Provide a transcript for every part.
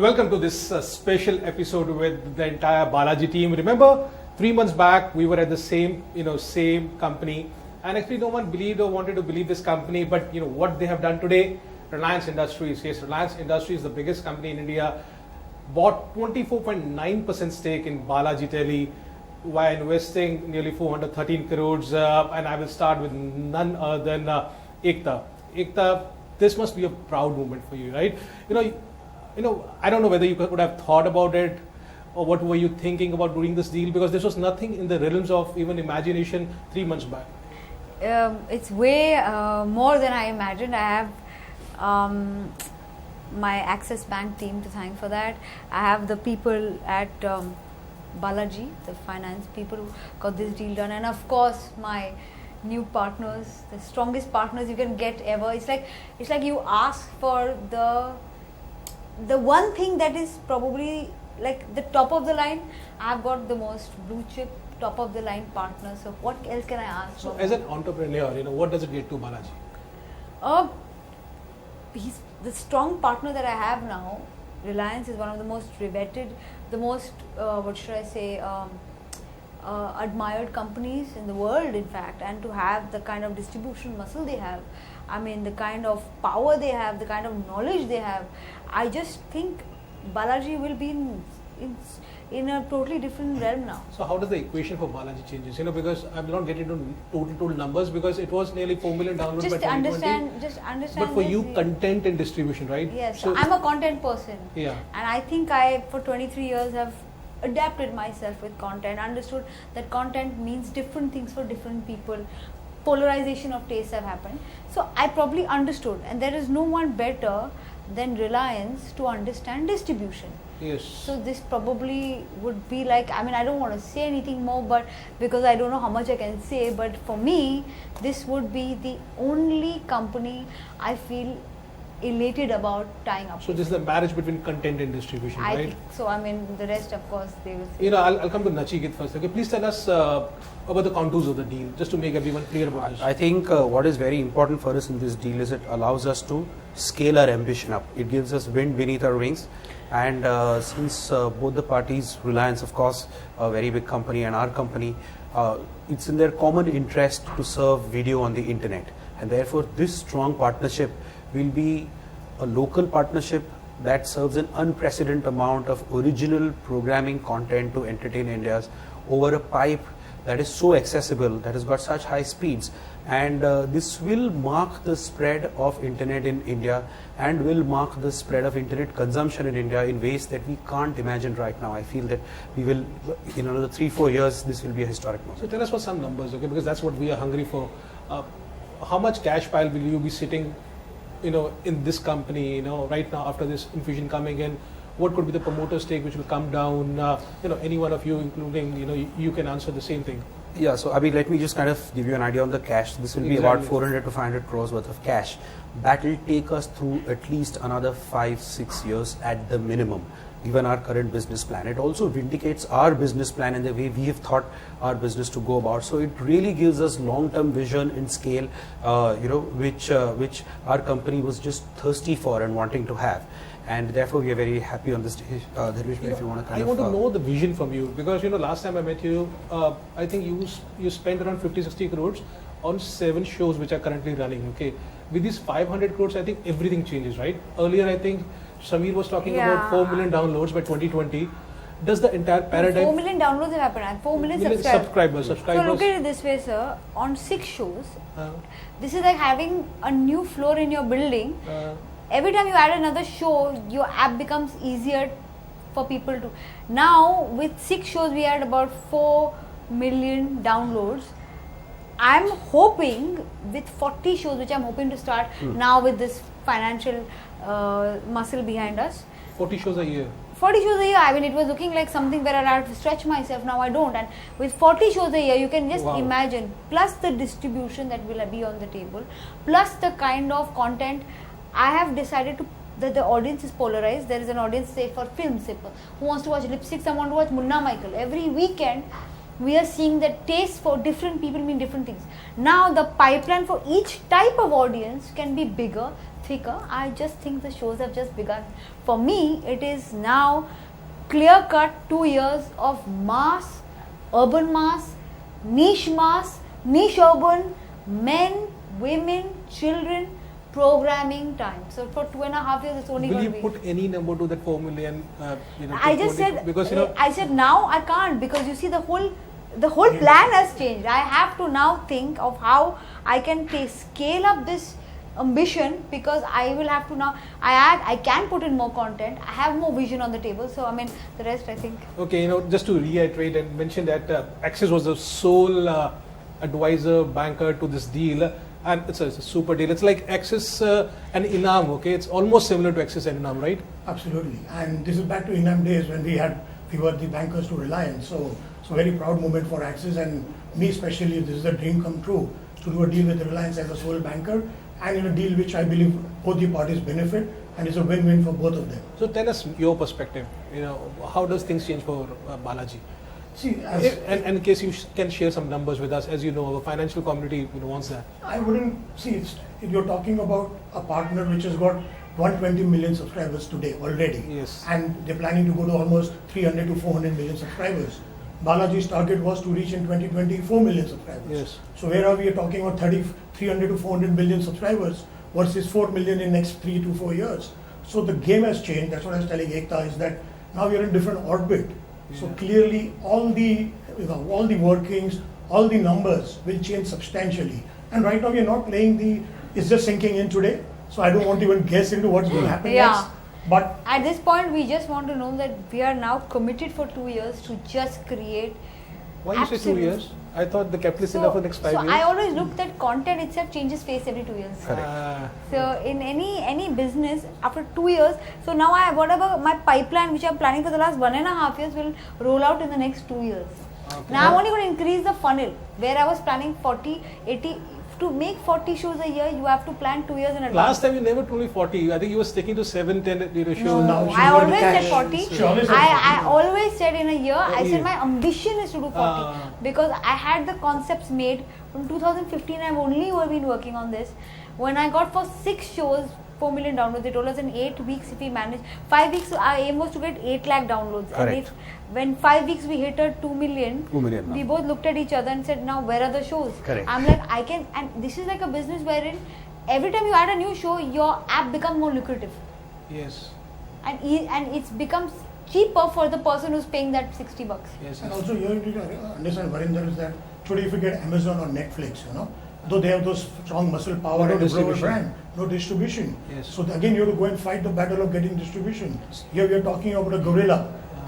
Welcome to this special episode with the entire Balaji team. Remember, 3 months back we were at the same company, and actually no one believed or wanted to believe this company. But what they have done today, Reliance Industries. Yes, Reliance Industries, the biggest company in India, bought 24.9% stake in Balaji Tele while investing nearly 413 crores. And I will start with none other than Ekta. Ekta, this must be a proud moment for you, right? I don't know whether you could have thought about it or what were you thinking about doing this deal, because this was nothing in the realms of even imagination 3 months back. It's way more than I imagined. I have my Axis Bank team to thank for that. I have the people at Balaji, the finance people who got this deal done, and of course my new partners, the strongest partners you can get ever. It's like you ask for the one thing that is probably like the top of the line. I've got the most blue chip top of the line partner, so what else can I ask So for? as an entrepreneur, what does it get to Balaji? He's the strong partner that I have now. Reliance is one of the most reveted, the most admired companies in the world, in fact, and to have the kind of distribution muscle they have, the kind of power they have, the kind of knowledge they have, I just think Balaji will be in a totally different realm now. So how does the equation for Balaji changes? Because I will not get into total numbers, because it was nearly 4 million downloads by 2020. Just understand. But for you, content and distribution, right? Yes, so I'm a content person. Yeah. And I think I, for 23 years, have adapted myself with content, understood that content means different things for different people. Polarization of tastes have happened. So I probably understood, and there is no one better than Reliance to understand distribution. Yes. So this probably would be like, I don't want to say anything more, but because I don't know how much I can say, but for me, this would be the only company I feel elated about tying up. So this is the marriage between content and distribution, I right? think so. The rest, of course, they will say. I'll come to Nachikeet first. Okay, please tell us about the contours of the deal, just to make everyone clear about this. I think what is very important for us in this deal is it allows us to scale our ambition up. It gives us wind beneath our wings. And since both the parties, Reliance, of course, a very big company, and our company, it's in their common interest to serve video on the internet. And therefore, this strong partnership will be a local partnership that serves an unprecedented amount of original programming content to entertain Indians over a pipe that is so accessible, that has got such high speeds. And this will mark the spread of internet in India, and will mark the spread of internet consumption in India in ways that we can't imagine right now. I feel that we will, in another 3-4 years, this will be a historic moment. So tell us for some numbers, okay, because that's what we are hungry for. How much cash pile will you be sitting in this company, right now after this infusion coming in? What could be the promoter stake which will come down? Any one of you, including, you can answer the same thing. Yeah, so let me just kind of give you an idea on the cash. This will be about 400 to 500 crores worth of cash. That will take us through at least another 5-6 years at the minimum, given our current business plan. It also vindicates our business plan and the way we have thought our business to go about. So it really gives us long-term vision and scale, which our company was just thirsty for and wanting to have. And therefore, we are very happy on this stage. If you want to I want to know the vision from you, because last time I met you, I think you spent around 50-60 crores on 7 shows which are currently running. Okay, with these 500 crores, I think everything changes, right? Earlier, I think Samir was talking about 4 million downloads by 2020. Does the entire paradigm? 4 million downloads have happened, and 4 million subscribers. So look at it this way, sir. On 6 shows, this is like having a new floor in your building. Every time you add another show, your app becomes easier for people to. Now with 6 shows, we had about 4 million downloads. I'm hoping with 40 shows, which I'm hoping to start now with this financial muscle behind us. 40 shows a year. 40 shows a year. It was looking like something where I had to stretch myself. Now I don't. And with 40 shows a year, you can just imagine. Plus the distribution that will be on the table. Plus the kind of content. I have decided that the audience is polarized. There is an audience, say, for films, who wants to watch lipstick, someone wants to watch Munna Michael. Every weekend, we are seeing that tastes for different people mean different things. Now, the pipeline for each type of audience can be bigger, thicker. I just think the shows have just begun. For me, it is now clear cut 2 years of mass, urban mass, niche urban, men, women, children, programming time. So for 2.5 years, it's only Will going you to be. put any number to that 4 million? I just 20, said, because I said now I can't, because you see the whole plan has changed. I have to now think of how I can scale up this ambition, because I will have to now, I can put in more content, I have more vision on the table. So I mean, the rest I think. Okay, just to reiterate and mention that Axis was the sole advisor, banker to this deal, and it's a super deal. It's like Axis and Inam, okay? It's almost similar to Axis and Inam, right? Absolutely. And this is back to Inam days when we were the bankers to Reliance. So very proud moment for Axis, and me especially. This is a dream come true to do a deal with Reliance as a sole banker, and in a deal which I believe both the parties benefit, and it's a win-win for both of them. So tell us your perspective. How does things change for Balaji? See, And in case you can share some numbers with us, as you know, our financial community wants that. I wouldn't see. You're talking about a partner which has got 120 million subscribers today already, Yes. and they're planning to go to almost 300 to 400 million subscribers. Balaji's target was to reach in 2020 4 million subscribers. Yes. So where are we talking about 300 to 400 million subscribers versus 4 million in next 3 to 4 years. So the game has changed. That's what I was telling Ekta, is that now we are in different orbit. So Yeah. clearly all the workings, all the numbers will change substantially. And right now we are not playing it's just sinking in today. So I don't want to even guess into what's going to happen Yeah. next. But At this point, we just want to know that we are now committed for 2 years to just create. Why you say 2 Absolute- years? I thought the capital is enough for next 5 years. I always look that content itself changes face every 2 years. So in any business, after 2 years, so now whatever my pipeline which I'm planning for the last 1.5 years will roll out in the next 2 years. Okay. Now I'm only going to increase the funnel where I was planning 40, 80. To make 40 shows a year, you have to plan 2 years in advance. Last time you never told me 40. I think you were sticking to 7, 10 shows. No, now she's I going to always cash. said 40. She always said I 40. always said in a year, I Yeah. said my ambition is to do 40 Ah. because I had the concepts made from 2015. I've only been working on this. When I got for 6 shows, 4 million downloads, they told us in 8 weeks if we manage 5 weeks, our aim was to get 8 lakh downloads. Correct. And when 5 weeks we hit a 2 million, 2 million we now. both looked at each other and said, now where are the shows? Correct. I'm like, I can, and this is like a business wherein every time you add a new show, your app becomes more lucrative. Yes. And it becomes cheaper for the person who's paying that $60. Yes. And also you have to understand, Varinder, is that today if you get Amazon or Netflix, though they have those strong muscle power No and a global distribution. brand, no distribution. Yes. So again, you have to go and fight the battle of getting distribution. Here we are talking about a gorilla,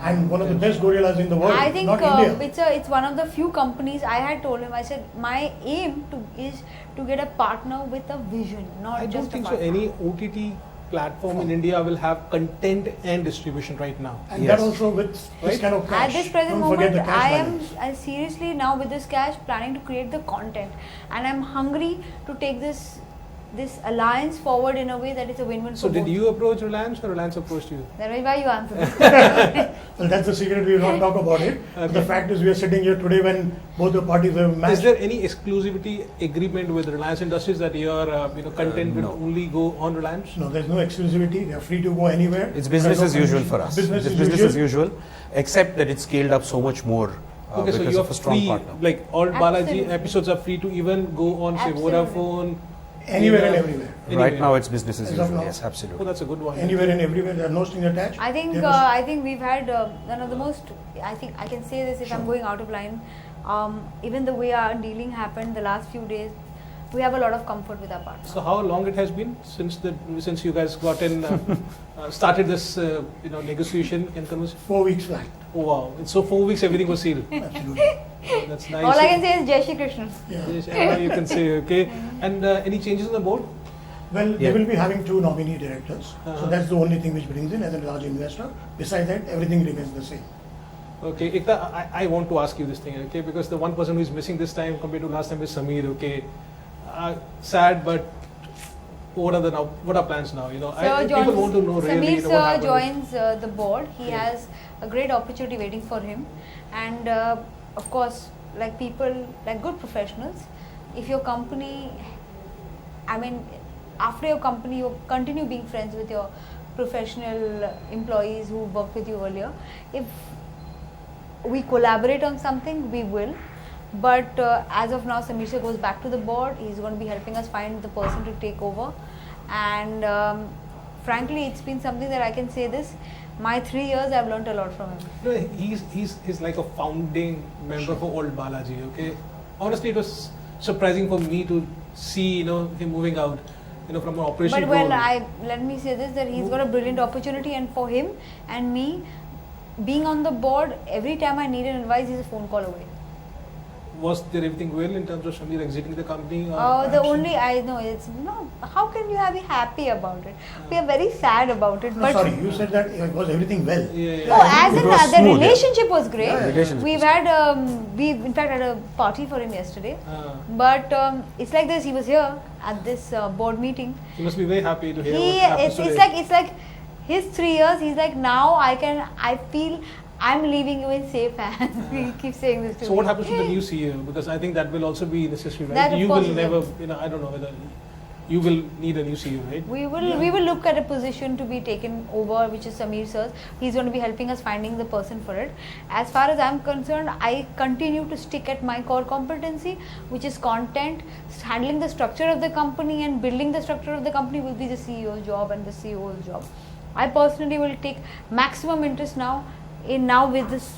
and one of the best gorillas in the world, I think not India. it's one of the few companies. I had told him, I said my aim is to get a partner with a vision, not I just don't a think so. partner. Any OTT platform in India will have content and distribution right now. And Yes. that also with Right? this kind of cash. At this present Don't forget moment, the cash I am balance. seriously now with this cash planning to create the content, and I'm hungry to take this alliance forward in a way that it's a win-win So for did both. you approach Reliance or Reliance approached you? That is why you answer this. Well, that's the secret. We will not talk about it. But the Okay. fact is, we are sitting here today when both the parties have Is matched. there any exclusivity agreement with Reliance Industries that your content will no. only go on Reliance? No, there's no exclusivity. They are free to go anywhere. It's business There's as no usual condition. for us. Business It's as business usual. as usual, except that it's scaled up so much more Okay, so because you're of a strong free, partner. like all Balaji Absolutely. episodes are free to even go on, say, Absolutely. Vodafone. Anywhere and Yeah. everywhere. Anywhere. Right now, it's business as As of usual. now. Yes, Oh, absolutely. that's a good one. Anywhere and everywhere. There are no strings attached. I think There was- I think we've had one of the most. I think I can say this if I'm Sure. going out of line. Even the way our dealing happened the last few days, we have a lot of comfort with our partner. So how long it has been since you guys got in, started this negotiation and conversation? 4 weeks flat. Oh wow! And so 4 weeks everything was sealed. Absolutely. Oh, that's nice. All I can say is Jai Shri Krishna. Yeah. Yes, you can say okay. And any changes on the board? Well, Yeah. they will be having 2 nominee directors. Uh-huh. So that's the only thing which brings in as a large investor. Besides that, everything remains the same. Okay, Ekta, I want to ask you this thing, okay? Because the one person who is missing this time compared to last time is Sameer, okay? Sad, but what are plans now? People want to know really Sameer what sir happened. joins the board. He Yeah. has a great opportunity waiting for him, and of course, like people, like good professionals, if your company, I mean, after your company, you continue being friends with your professional employees who worked with you earlier. If we collaborate on something, we will. But as of now, Samir sir goes back to the board. He's going to be helping us find the person to take over. And frankly, it's been something that I can say this. My 3 years, I've learnt a lot from him. No, he's like a founding member for old Balaji. Okay, honestly, it was surprising for me to see him moving out, from an operation. But let me say this, that he's got a brilliant opportunity, and for him and me, being on the board, every time I need an advice, he's a phone call away. Was there everything well in terms of Shamir exiting the company? The only I know is how can you be happy about it? We are very sad about it. No, but sorry, you said that it was everything well. Yeah. Oh, as in the smooth, relationship was great. Yeah, relationship We've was had we in fact had a party for him yesterday. But it's like this. He was here at this board meeting. He must be very happy to hear what happens today. It's like his 3 years. He's like, now I feel I'm leaving you in safe hands. We keep saying this to So me. what happens to the new CEO? Because I think that will also be necessary, right? That of You course will is never, I don't know whether you will need a new CEO, right? We will look at a position to be taken over, which is Samir sir's. He's going to be helping us finding the person for it. As far as I'm concerned, I continue to stick at my core competency, which is content. Handling the structure of the company and building the structure of the company will be the CEO's job and the COO's job. I personally will take maximum interest now with this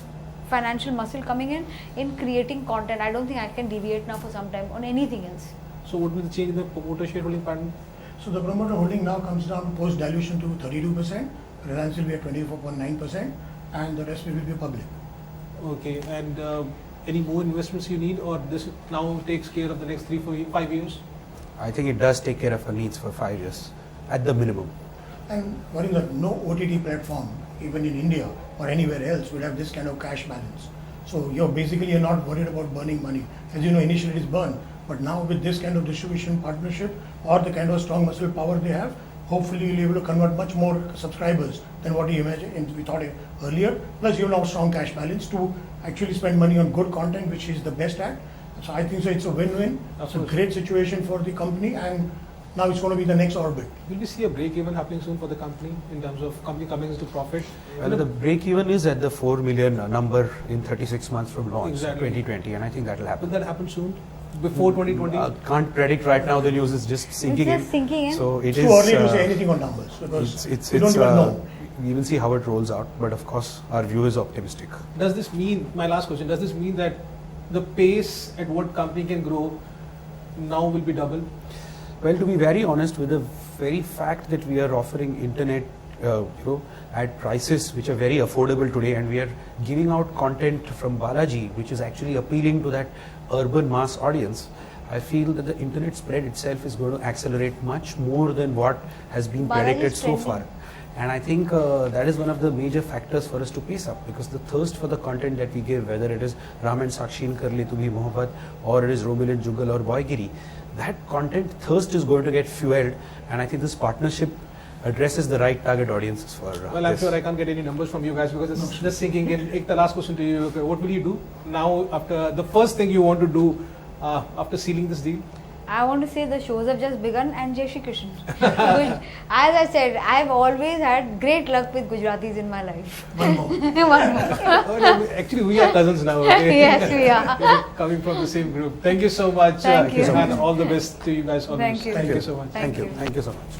financial muscle coming in creating content. I don't think I can deviate now for some time on anything else. So what will the change in the promoter shareholding pattern? So the promoter holding now comes down post dilution to 32%. Reliance will be at 24.9%, and the rest will be public. Okay, and any more investments you need, or this now takes care of the next 5 years? I think it does take care of our needs for 5 years, at the minimum. And Varinder, no OTT platform, even in India or anywhere else, would have this kind of cash balance. So you're not worried about burning money. As you know, initially it is burned, but now with this kind of distribution partnership or the kind of strong muscle power they have, hopefully you'll be able to convert much more subscribers than what you imagined and we thought earlier. Plus you have now strong cash balance to actually spend money on good content, which is the best at. So I think so it's a win-win. It's a great situation for the company, and now it's going to be the next orbit. Will we see a break even happening soon for the company in terms of company coming into profit? Well, the break even is at the 4 million number in 36 months from launch, Exactly. 2020, and I think that will happen. Will that happen soon? Before 2020? Can't predict right now. The news is just sinking It's just sinking in. So it It's is too early to say anything on numbers because we don't even know. We will see how it rolls out, but of course our view is optimistic. Does this mean, my last question, does this mean that the pace at what company can grow now will be double? Well, to be very honest, with the very fact that we are offering internet, at prices which are very affordable today, and we are giving out content from Balaji, which is actually appealing to that urban mass audience, I feel that the internet spread itself is going to accelerate much more than what has been Balaji predicted is so trending. far. And I think that is one of the major factors for us to pace up, because the thirst for the content that we give, whether it is Ram and Sakshi in Karli Tumi Mohabbat, or it is Romil and Jugal or Boygiri, that content thirst is going to get fueled, and I think this partnership addresses the right target audiences for Well, I'm this. sure I can't get any numbers from you guys because it's just sinking in. Ekta, last question to you. Okay, what will you do now after the first thing you want to do after sealing this deal? I want to say the shows have just begun, and Jai Shri Krishna. As I said, I've always had great luck with Gujaratis in my life. One more. One more. Oh, no, actually, we are cousins now. Okay? Yes, we are. Coming from the same group. Thank you so much. Thank you. And all the best to you guys. Always. Thank you. Thank you so much. Thank you. Thank you so much.